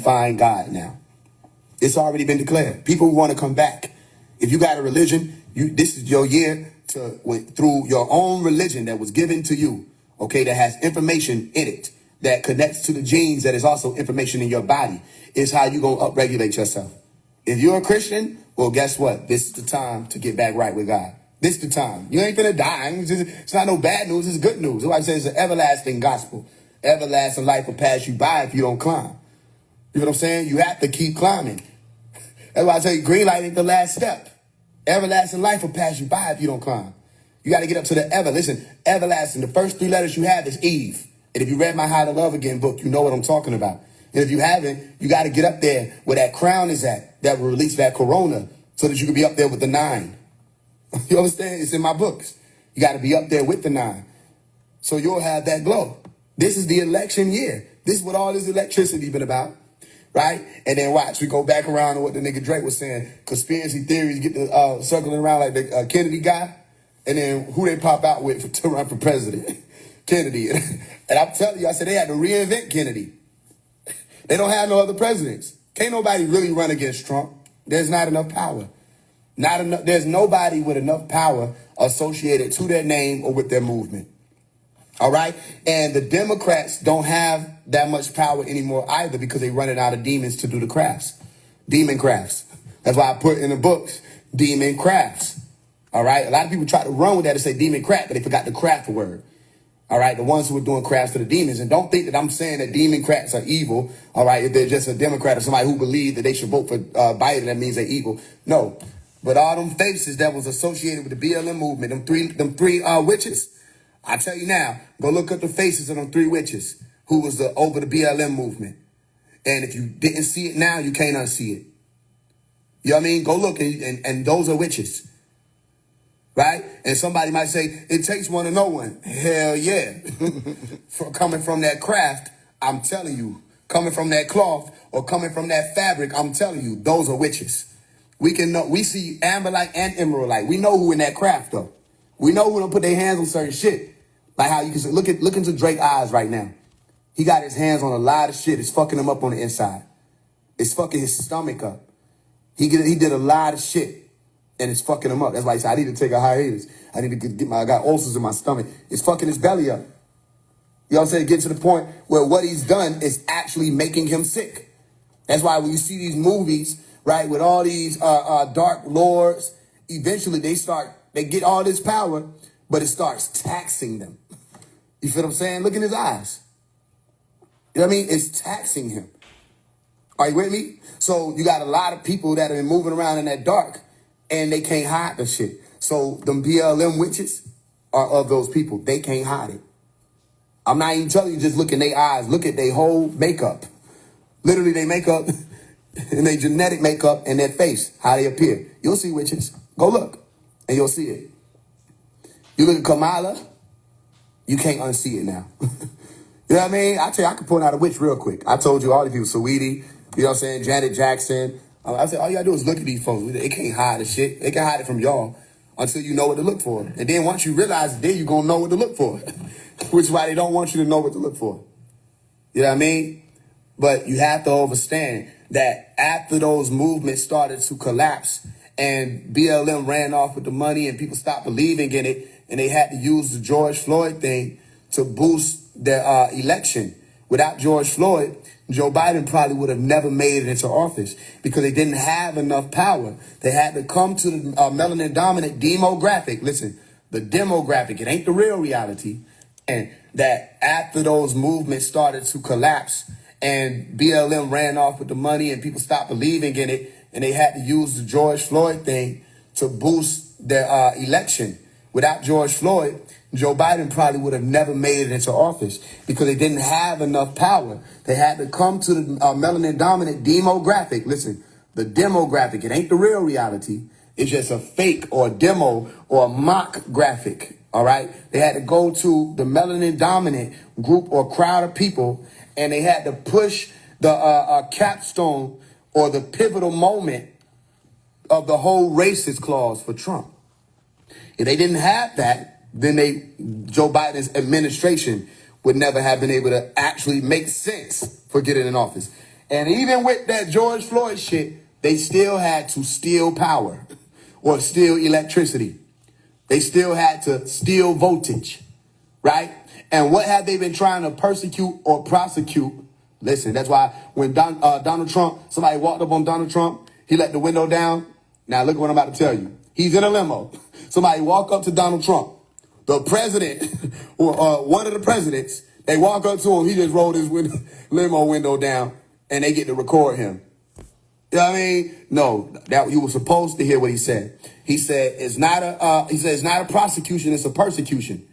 find God now. It's already been declared. People want to come back. If you got a religion, this is your year to through your own religion that was given to you, okay, that has information in it, that connects to the genes, that is also information in your body, is how you going to upregulate yourself. If you're a Christian, well, guess what? This is the time to get back right with God. This is the time. You ain't gonna die. It's not no bad news. It's good news. Somebody says it's an everlasting gospel. Everlasting life will pass you by if you don't climb. You know what I'm saying? You have to keep climbing. That's why I tell you, green light ain't the last step. Everlasting life will pass you by if you don't climb. You got to get up to the Listen, everlasting, the first three letters you have is Eve. And if you read my How to Love Again book, you know what I'm talking about. And if you haven't, you got to get up there where that crown is at, that will release that corona, so that you can be up there with the 9. You understand? It's in my books. You got to be up there with the 9. So you'll have that glow. This is the election year. This is what all this electricity been about. Right? And then watch, we go back around to what the nigga Drake was saying. Conspiracy theories get to circling around like the Kennedy guy. And then who they pop out with to run for president? Kennedy. And I'm telling you, I said they had to reinvent Kennedy. They don't have no other presidents. Can't nobody really run against Trump. There's not enough power. Not enough. There's nobody with enough power associated to their name or with their movement. All right. And the Democrats don't have that much power anymore either, because they're running out of demons to do the crafts. Demon crafts. That's why I put in the books, demon crafts. All right. A lot of people try to run with that and say demon craft, but they forgot the craft word. All right. The ones who are doing crafts to the demons. And don't think that I'm saying that demon crafts are evil. All right. If they're just a Democrat or somebody who believes that they should vote for Biden, that means they're evil. No. But all them faces that was associated with the BLM movement, them three witches, I tell you now, go look at the faces of them 3 witches who was over the BLM movement. And if you didn't see it now, you can't unsee it. You know what I mean? Go look, and those are witches. Right? And somebody might say, it takes one to know one. Hell yeah. Coming from that craft, I'm telling you. Coming from that cloth or coming from that fabric, I'm telling you, those are witches. We can know. We see amberlite and emeraldite. We know who in that craft, though. We know who don't put their hands on certain shit. Like how you can say, look into Drake's eyes right now. He got his hands on a lot of shit. It's fucking him up on the inside. It's fucking his stomach up. He did a lot of shit, and it's fucking him up. That's why he said, I need to take a hiatus. I need to I got ulcers in my stomach. It's fucking his belly up. You know what I'm saying? Get to the point where what he's done is actually making him sick. That's why when you see these movies, right, with all these dark lords, eventually they get all this power, but it starts taxing them. You feel what I'm saying? Look in his eyes. You know what I mean? It's taxing him. Are you with me? So you got a lot of people that have been moving around in that dark, and they can't hide the shit. So them BLM witches are of those people. They can't hide it. I'm not even telling you, just look in their eyes. Look at their whole makeup. Literally their makeup and their genetic makeup and their face, how they appear. You'll see witches. Go look, and you'll see it. You look at Kamala, you can't unsee it now. You know what I mean? I tell you, I can point out a witch real quick. I told you all these people, Saweetie, you know what I'm saying, Janet Jackson. I said, all you gotta do is look at these folks. They can't hide the shit. They can hide it from y'all until you know what to look for. And then once you realize it, then you're gonna know what to look for. Which is why they don't want you to know what to look for. You know what I mean? But you have to understand that after those movements started to collapse and BLM ran off with the money and people stopped believing in it, and they had to use the George Floyd thing to boost their election. Without George Floyd, Joe Biden probably would have never made it into office because they didn't have enough power. They had to come to the melanin dominant demographic. Listen, the demographic, it ain't the real reality. And that after those movements started to collapse and BLM ran off with the money and people stopped believing in it, and they had to use the George Floyd thing to boost their election. Without George Floyd, Joe Biden probably would have never made it into office because they didn't have enough power. They had to come to the melanin dominant demographic. Listen, the demographic, it ain't the real reality. It's just a fake or a demo or a mock graphic. All right. They had to go to the melanin dominant group or crowd of people, and they had to push the capstone or the pivotal moment of the whole racist clause for Trump. If they didn't have that, then Joe Biden's administration would never have been able to actually make sense for getting in office. And even with that George Floyd shit, they still had to steal power or steal electricity. They still had to steal voltage, right? And what have they been trying to persecute or prosecute? Listen, that's why when Donald Trump, somebody walked up on Donald Trump, he let the window down. Now look what I'm about to tell you. He's in a limo. Somebody walk up to Donald Trump, the president, or one of the presidents. They walk up to him. He just rolled his limo window down, and they get to record him. You know what I mean? No, that you were supposed to hear what he said. He said it's not a prosecution, it's a persecution.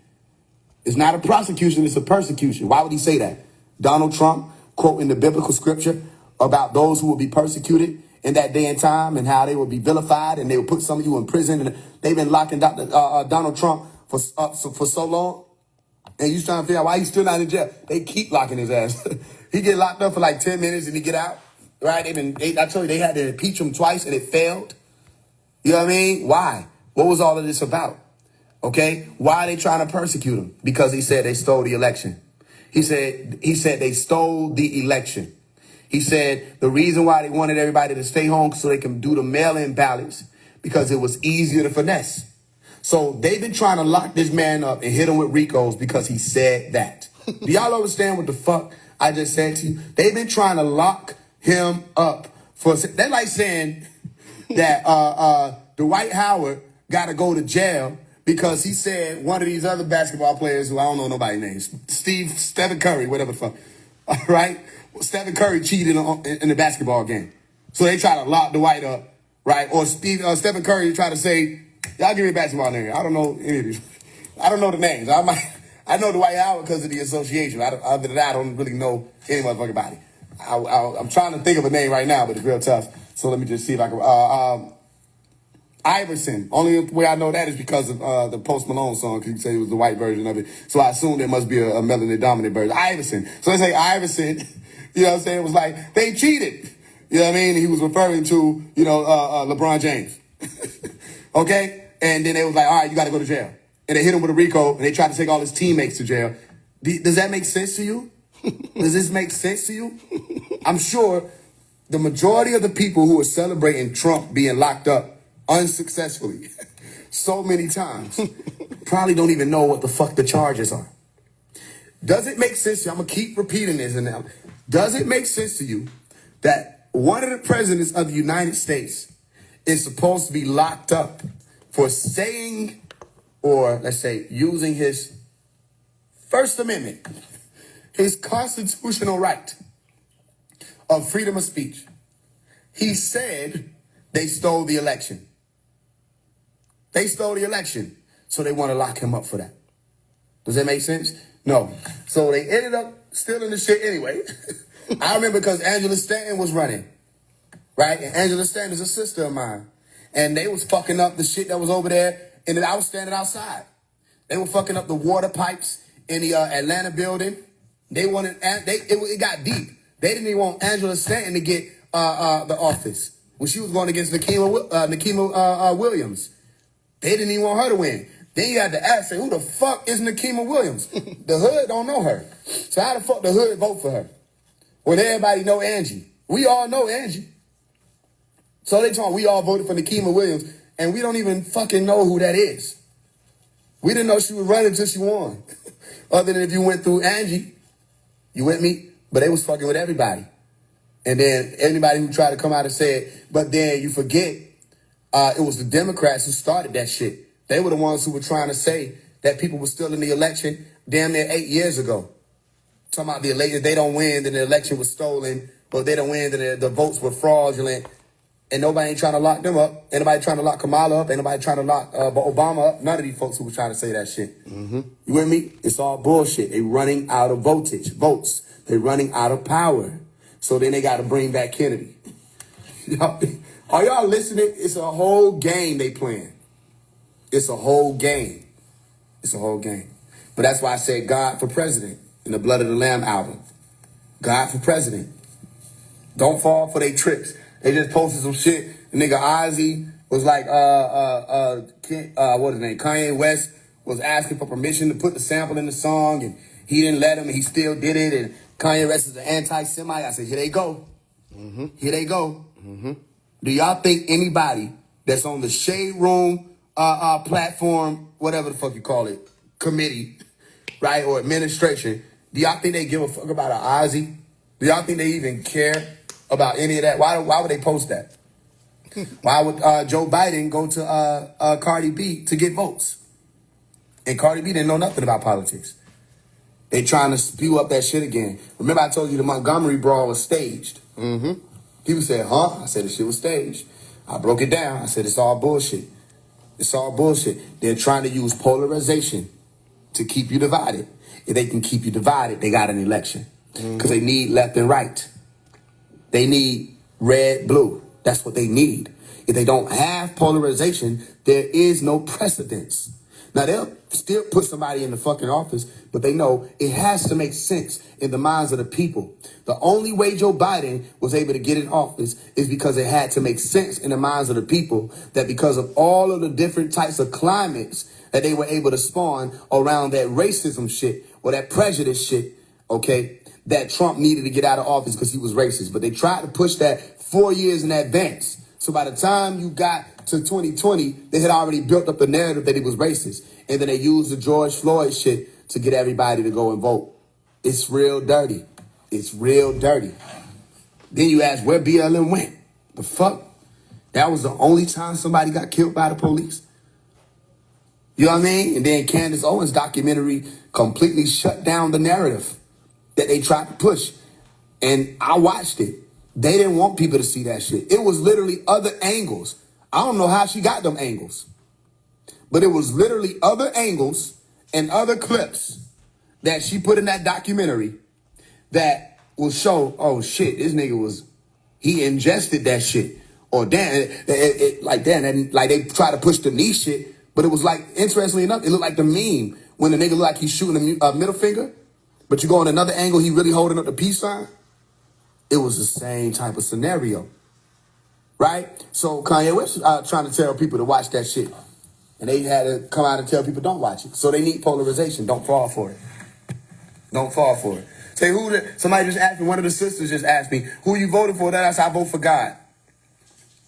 It's not a prosecution, it's a persecution. Why would he say that? Donald Trump quoting the biblical scripture about those who will be persecuted in that day and time and how they will be vilified and they will put some of you in prison. And they've been locking Donald Trump for so long. And you trying to figure out why he's still not in jail. They keep locking his ass. He get locked up for like 10 minutes and he get out. Right? I told you, they had to impeach him twice and it failed. You know what I mean? Why? What was all of this about? Okay? Why are they trying to persecute him? Because he said they stole the election. He said they stole the election. He said the reason why they wanted everybody to stay home so they can do the mail-in ballots because it was easier to finesse. So they've been trying to lock this man up and hit him with RICOs because he said that. Do y'all understand what the fuck I just said to you? They've been trying to lock him up for. They're like saying that Dwight Howard got to go to jail because he said one of these other basketball players who I don't know nobody's names, Stephen Curry, whatever the fuck. All right, Stephen Curry cheated in the basketball game, so they try to lock Dwight up, right? Or Stephen Curry try to say, y'all give me a basketball name. I don't know any of these. I don't know the names. I know Dwight Howard because of the association. Other than that, I don't really know any motherfucking body. I'm trying to think of a name right now, but it's real tough. So let me just see if I can. Iverson. Only way I know that is because of the Post Malone song, because you say it was the white version of it. So I assume there must be a melanin dominant version. Iverson. So they say Iverson, you know what I'm saying, it was like, they cheated. You know what I mean? He was referring to, LeBron James. Okay? And then they was like, all right, you got to go to jail. And they hit him with a RICO, and they tried to take all his teammates to jail. Does that make sense to you? Does this make sense to you? I'm sure the majority of the people who are celebrating Trump being locked up unsuccessfully so many times probably don't even know what the fuck the charges are. Does it make sense to you? I'm going to keep repeating this. And now, does it make sense to you that one of the presidents of the United States is supposed to be locked up for saying, or let's say using his First Amendment, his constitutional right of freedom of speech? He said they stole the election. They stole the election, so they want to lock him up for that. Does that make sense? No. So they ended up stealing the shit anyway. I remember because Angela Stanton was running, right? And Angela Stanton is a sister of mine. And they was fucking up the shit that was over there, and I was standing outside. They were fucking up the water pipes in the Atlanta building. They wanted, it got deep. They didn't even want Angela Stanton to get the office when she was going against Nikema Williams. They didn't even want her to win. Then you had to ask, say, who the fuck is Nikema Williams? The hood don't know her. So how the fuck the hood vote for her? When everybody know Angie. We all know Angie. So they talking, we all voted for Nikema Williams, and we don't even fucking know who that is. We didn't know she was running until she won. Other than if you went through Angie, you with me? But they was fucking with everybody. And then anybody who tried to come out and say it, but then you forget, it was the Democrats who started that shit. They were the ones who were trying to say that people were still in the election damn near 8 years ago. Talking about the election, they don't win, then the election was stolen, or they don't win, then the votes were fraudulent. And nobody ain't trying to lock them up. Ain't nobody trying to lock Kamala up. Ain't nobody trying to lock Obama up. None of these folks who were trying to say that shit. Mm-hmm. You with me? It's all bullshit. They running out of votes. They running out of power. So then they got to bring back Kennedy. Are y'all listening? It's a whole game they playing. It's a whole game. It's a whole game. But that's why I said God for President in the Blood of the Lamb album. God for President. Don't fall for their tricks. They just posted some shit. The nigga Ozzy was like, what his name? Kanye West was asking for permission to put the sample in the song, and he didn't let him, and he still did it. And Kanye West is an anti-Semite. I said, here they go. Here they go. Do y'all think anybody that's on the Shade Room platform, whatever the fuck you call it, committee, right, or administration, do y'all think they give a fuck about an Ozzy? Do y'all think they even care about any of that? Why would they post that? Why would Joe Biden go to Cardi B to get votes? And Cardi B didn't know nothing about politics. They trying to spew up that shit again. Remember I told you the Montgomery brawl was staged. People said, huh? I said the shit was staged. I broke it down. I said it's all bullshit. It's all bullshit. They're trying to use polarization to keep you divided. If they can keep you divided, they got an election. Because they need left and right. They need red, blue. That's what they need. If they don't have polarization, there is no precedence. Now, they'll still put somebody in the fucking office, but they know it has to make sense in the minds of the people. The only way Joe Biden was able to get in office is because it had to make sense in the minds of the people, that because of all of the different types of climates that they were able to spawn around that racism shit or that prejudice shit, okay, that Trump needed to get out of office because he was racist. But they tried to push that 4 years in advance. So by the time you got to 2020, they had already built up the narrative that he was racist. And then they used the George Floyd shit to get everybody to go and vote. It's real dirty. It's real dirty. Then you ask where BLM went. The fuck? That was the only time somebody got killed by the police. You know what I mean? And then Candace Owens' documentary completely shut down the narrative that they tried to push. And I watched it. They didn't want people to see that shit. It was literally other angles. I don't know how she got them angles. But it was literally other angles and other clips that she put in that documentary that will show, oh shit, this nigga he ingested that shit. Or damn, like they try to push the knee shit. But it was like, interestingly enough, it looked like the meme when the nigga looked like he's shooting a middle finger. But you go on another angle, he really holding up the peace sign. It was the same type of scenario, right? So Kanye West trying to tell people to watch that shit. And they had to come out and tell people don't watch it. So they need polarization. Don't fall for it. Don't fall for it. Say somebody just asked me, one of the sisters just asked me, who you voted for? That I said, I vote for God.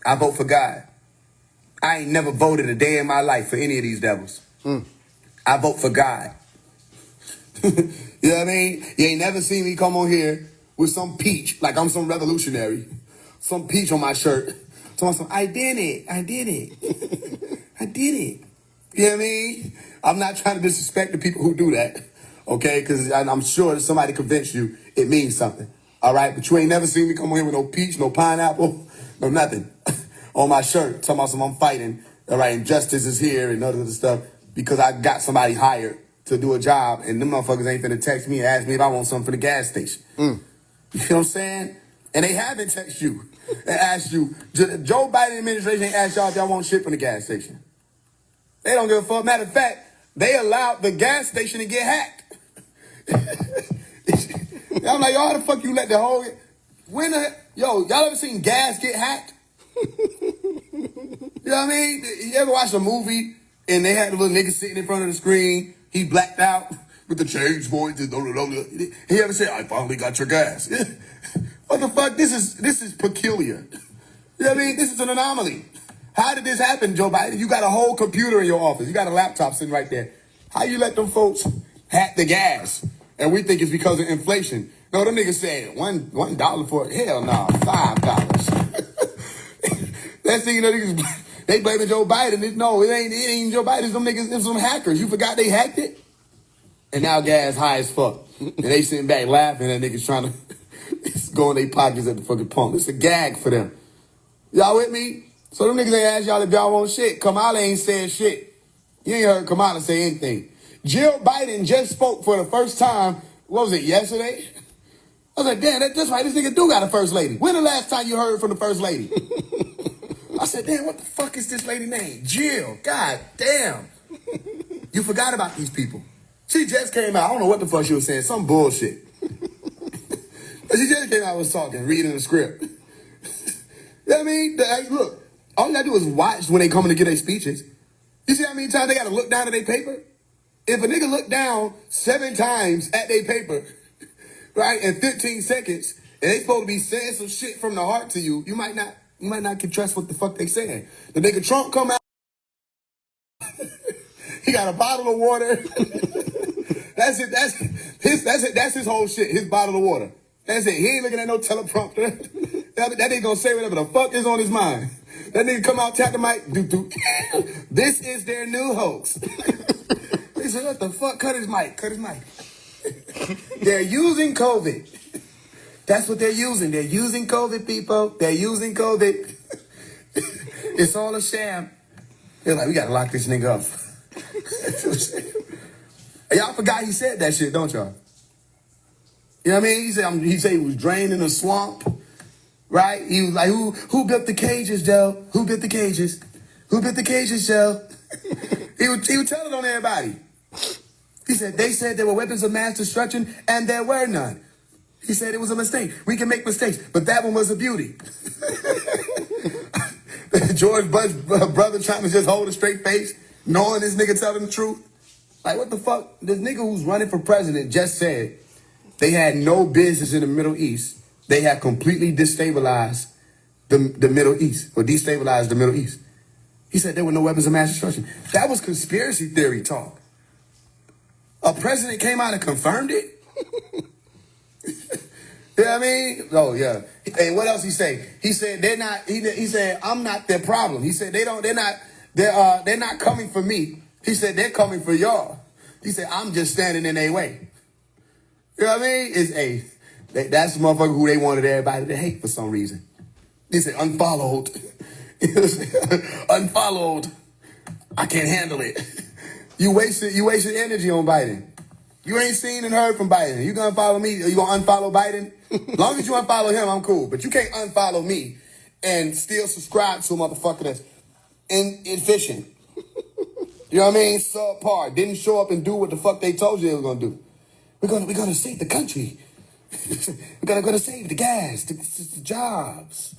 I vote for God. I ain't never voted a day in my life for any of these devils. I vote for God. You know what I mean? You ain't never seen me come on here with some peach, like I'm some revolutionary, some peach on my shirt. So I did it. I did it. I did it. You know what I mean? I'm not trying to disrespect the people who do that, okay? Because I'm sure that somebody convinced you it means something, all right? But you ain't never seen me come on here with no peach, no pineapple, no nothing on my shirt. Talking about I'm fighting, all right, and justice is here and other stuff because I got somebody hired to do a job, and them motherfuckers ain't finna text me and ask me if I want something for the gas station. You know what I'm saying? And they haven't texted you and asked you. Joe Biden administration ain't asked y'all if y'all want shit from the gas station. They don't give a fuck. Matter of fact, they allowed the gas station to get hacked. I'm like, y'all, how the fuck you let the whole... y'all ever seen gas get hacked? You know what I mean? You ever watch a movie and they had the little nigga sitting in front of the screen, he blacked out with the change boys, he ever said, I finally got your gas. What the fuck? This is peculiar. You know what I mean? This is an anomaly. How did this happen, Joe Biden? You got a whole computer in your office. You got a laptop sitting right there. How you let them folks hack the gas? And we think it's because of inflation. No, them niggas said $1 for it. Hell no, $5. That thing, niggas, they blaming Joe Biden. No, it ain't Joe Biden. It's them niggas, it's some hackers. You forgot they hacked it? And now gas high as fuck. And they sitting back laughing at niggas trying to go in their pockets at the fucking pump. It's a gag for them. Y'all with me? So them niggas ain't asked y'all if y'all want shit. Kamala ain't said shit. You ain't heard Kamala say anything. Jill Biden just spoke for the first time, what was it, yesterday? I was like, damn, that's right, this nigga do got a first lady. When the last time you heard from the first lady? I said, damn, what the fuck is this lady name? Jill, god damn. You forgot about these people. She just came out, I don't know what the fuck she was saying, some bullshit. But she just came out and was talking, reading the script. You know what I mean? Hey, look, all you gotta do is watch when they come in to get their speeches. You see how many times they gotta look down at their paper? If a nigga look down 7 times at their paper, right, in 15 seconds, and they supposed to be saying some shit from the heart to you. You might not can trust what the fuck they saying. The nigga Trump come out, he got a bottle of water. That's it. That's his whole shit. His bottle of water. That's it. He ain't looking at no teleprompter. That nigga gonna say whatever the fuck is on his mind. That nigga come out, tap the mic, do. This is their new host. He said, what the fuck? Cut his mic. They're using COVID. That's what they're using. They're using COVID, people. They're using COVID. It's all a sham. They're like, we gotta lock this nigga up. Y'all forgot he said that shit, don't y'all? You know what I mean? He said he was drained in a swamp, right? He was like, who built the cages, Joe? Who built the cages? Who built the cages, Joe? he would tell it on everybody. He said, they said there were weapons of mass destruction, and there were none. He said it was a mistake. We can make mistakes, but that one was a beauty. George Bush's brother trying to just hold a straight face, knowing this nigga telling the truth. Like, what the fuck? This nigga who's running for president just said they had no business in the Middle East. They had completely destabilized the Middle East, or destabilized the Middle East. He said there were no weapons of mass destruction. That was conspiracy theory talk. A president came out and confirmed it? You know what I mean? Oh, yeah. And what else he say? He said they're not, he said, I'm not their problem. He said they're not coming for me. He said they're coming for y'all. He said, I'm just standing in their way. You know what I mean? That's the motherfucker who they wanted everybody to hate for some reason. He said, unfollowed. Unfollowed. I can't handle it. You wasted energy on Biden. You ain't seen and heard from Biden. You gonna follow me or you gonna unfollow Biden? As long as you unfollow him, I'm cool. But you can't unfollow me and still subscribe to a motherfucker that's inefficient. You know what I mean? Subpar. Didn't show up and do what the fuck they told you they were gonna do. We're gonna save the country. We're gonna save the gas, the jobs.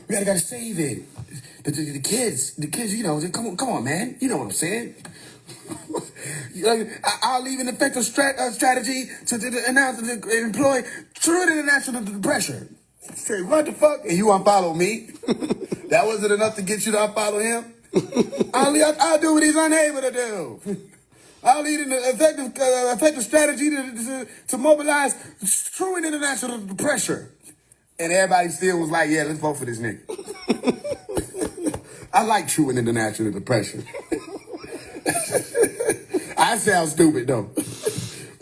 we gotta save it. The kids, you know, come on, man. You know what I'm saying? I'll leave an effective strategy to employ true international pressure. Say, what the fuck? And you unfollow me? That wasn't enough to get you to unfollow him? I'll do what he's unable to do. I'll lead an effective strategy to mobilize true international pressure. And everybody still was like, yeah, let's vote for this nigga. I like true and international pressure. I sound stupid, though.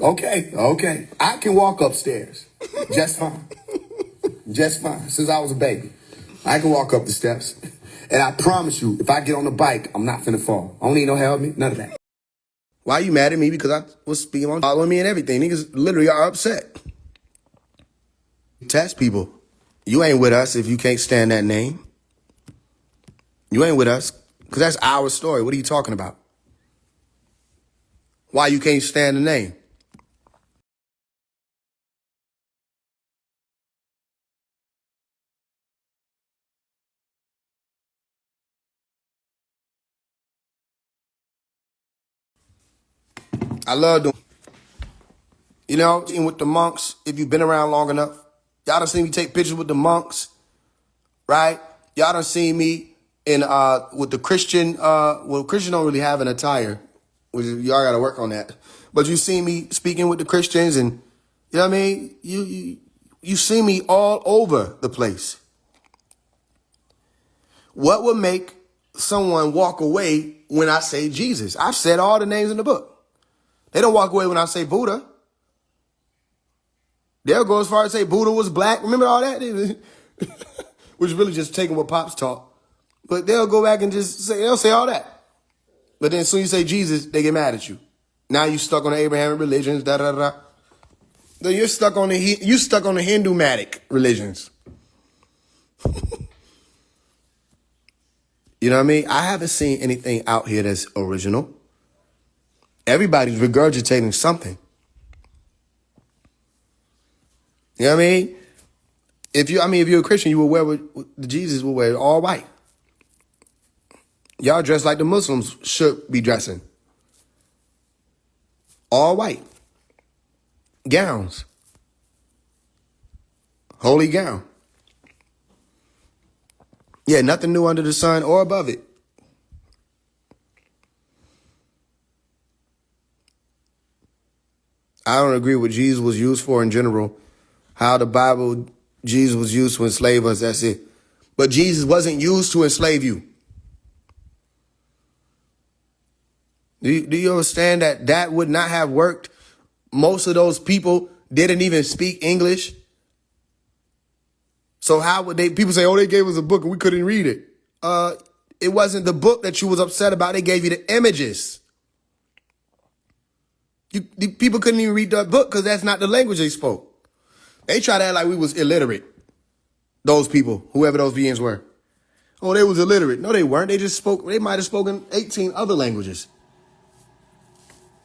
Okay. I can walk upstairs. Just fine. Since I was a baby. I can walk up the steps. And I promise you, if I get on the bike, I'm not finna fall. I don't need no help, none of that. Why are you mad at me? Because I was speaking on following me and everything. Niggas literally are upset. Test people. You ain't with us if you can't stand that name. You ain't with us. Because that's our story. What are you talking about? Why you can't stand the name? I love them. You know, with the monks, if you've been around long enough, y'all done seen me take pictures with the monks, right? Y'all done seen me in with the Christian, well, Christians don't really have an attire, which y'all got to work on that. But you see me speaking with the Christians and, you know what I mean? You see me all over the place. What would make someone walk away when I say Jesus? I've said all the names in the book. They don't walk away when I say Buddha. They'll go as far as say Buddha was black. Remember all that? Which is really just taking what Pops taught. But they'll go back and they'll say all that. But then as soon as you say Jesus, they get mad at you. Now you stuck on the Abrahamic religions, da-da-da-da. Then you're stuck on the Hindu-matic religions. You know what I mean? I haven't seen anything out here that's original. Everybody's regurgitating something. You know what I mean? If you're a Christian, you will wear what Jesus will wear, all white. Y'all dress like the Muslims should be dressing. All white. Gowns. Holy gown. Yeah, nothing new under the sun or above it. I don't agree with Jesus was used for in general. How the Bible, Jesus was used to enslave us, that's it. But Jesus wasn't used to enslave you. Do you understand that that would not have worked? Most of those people didn't even speak English. So how would people say, oh, they gave us a book and we couldn't read it? It wasn't the book that you was upset about. They gave you the images. The people couldn't even read that book because that's not the language they spoke. They tried to act like we was illiterate. Those people, whoever those beings were. Oh, they was illiterate. No, they weren't. They might have spoken 18 other languages.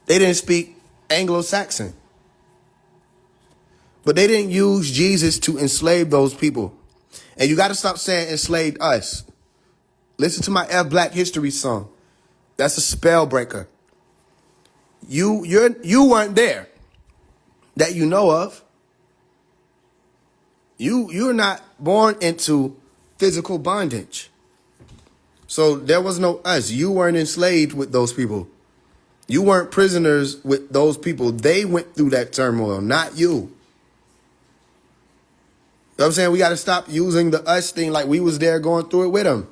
They didn't speak Anglo-Saxon. But they didn't use Jesus to enslave those people. And you got to stop saying enslaved us. Listen to my F Black History song. That's a spell breaker. You weren't there that you know of. You're not born into physical bondage. So there was no us. You weren't enslaved with those people. You weren't prisoners with those people. They went through that turmoil, not you. You know what I'm saying? We got to stop using the us thing like we was there going through it with them.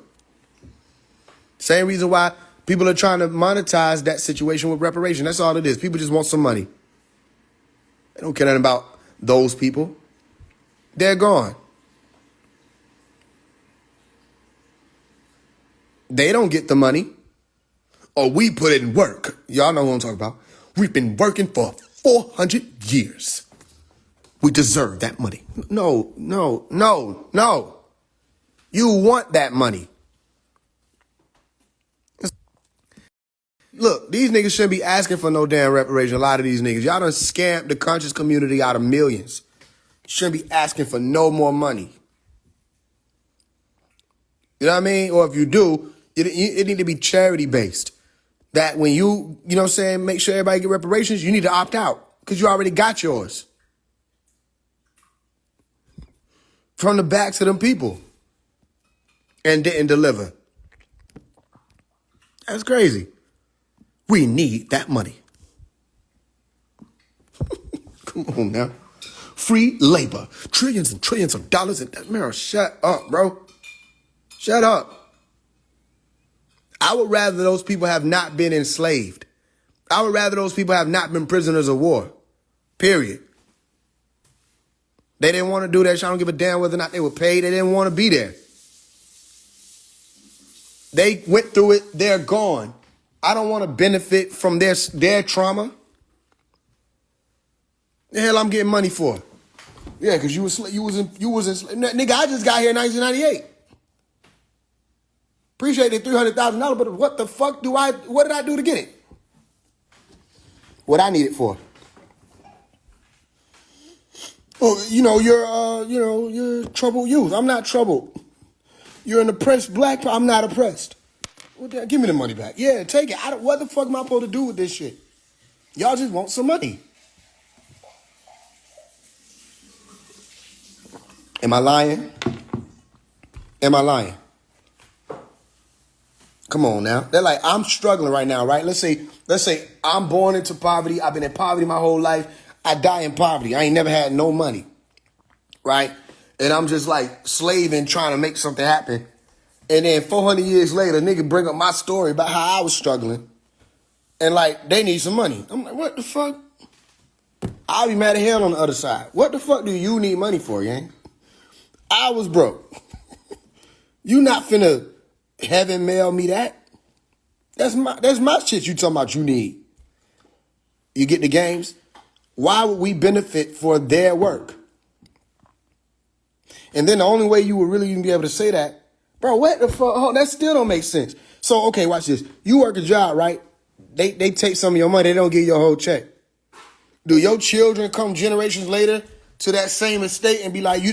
Same reason why people are trying to monetize that situation with reparation. That's all it is. People just want some money. They don't care nothing about those people. They're gone. They don't get the money. Or we put it in work. Y'all know what I'm talking about. We've been working for 400 years. We deserve that money. No. You want that money. Look, these niggas shouldn't be asking for no damn reparation. A lot of these niggas. Y'all done scammed the conscious community out of millions. Shouldn't be asking for no more money. You know what I mean? Or if you do, it need to be charity based. That when you know what I'm saying, make sure everybody get reparations, you need to opt out because you already got yours. From the backs of them people. And didn't deliver. That's crazy. We need that money. Come on now. Free labor. Trillions and trillions of dollars. Man, shut up, bro. Shut up. I would rather those people have not been enslaved. I would rather those people have not been prisoners of war. Period. They didn't want to do that shit. I don't give a damn whether or not they were paid. They didn't want to be there. They went through it. They're gone. I don't want to benefit from their trauma. The hell I'm getting money for? Yeah, because you was nigga, I just got here in 1998. Appreciate the $300,000, but what the fuck what did I do to get it? What I need it for? Oh, you're troubled youth. I'm not troubled. You're an oppressed black. I'm not oppressed. Well, give me the money back. Yeah, take it. What the fuck am I supposed to do with this shit? Y'all just want some money. Am I lying? Am I lying? Come on now. They're like, I'm struggling right now, right? Let's say I'm born into poverty. I've been in poverty my whole life. I die in poverty. I ain't never had no money, right? And I'm just like slaving, trying to make something happen. And then 400 years later, nigga bring up my story about how I was struggling. And like, they need some money. I'm like, what the fuck? I'll be mad at hell on the other side. What the fuck do you need money for, gang? I was broke. You not finna heaven mail me that. That's my shit you talking about you need. You get the games? Why would we benefit for their work? And then the only way you would really even be able to say that, bro, what the fuck? Oh, that still don't make sense. So, okay, watch this. You work a job, right? They take some of your money. They don't give you your whole check. Do your children come generations later to that same estate and be like, you didn't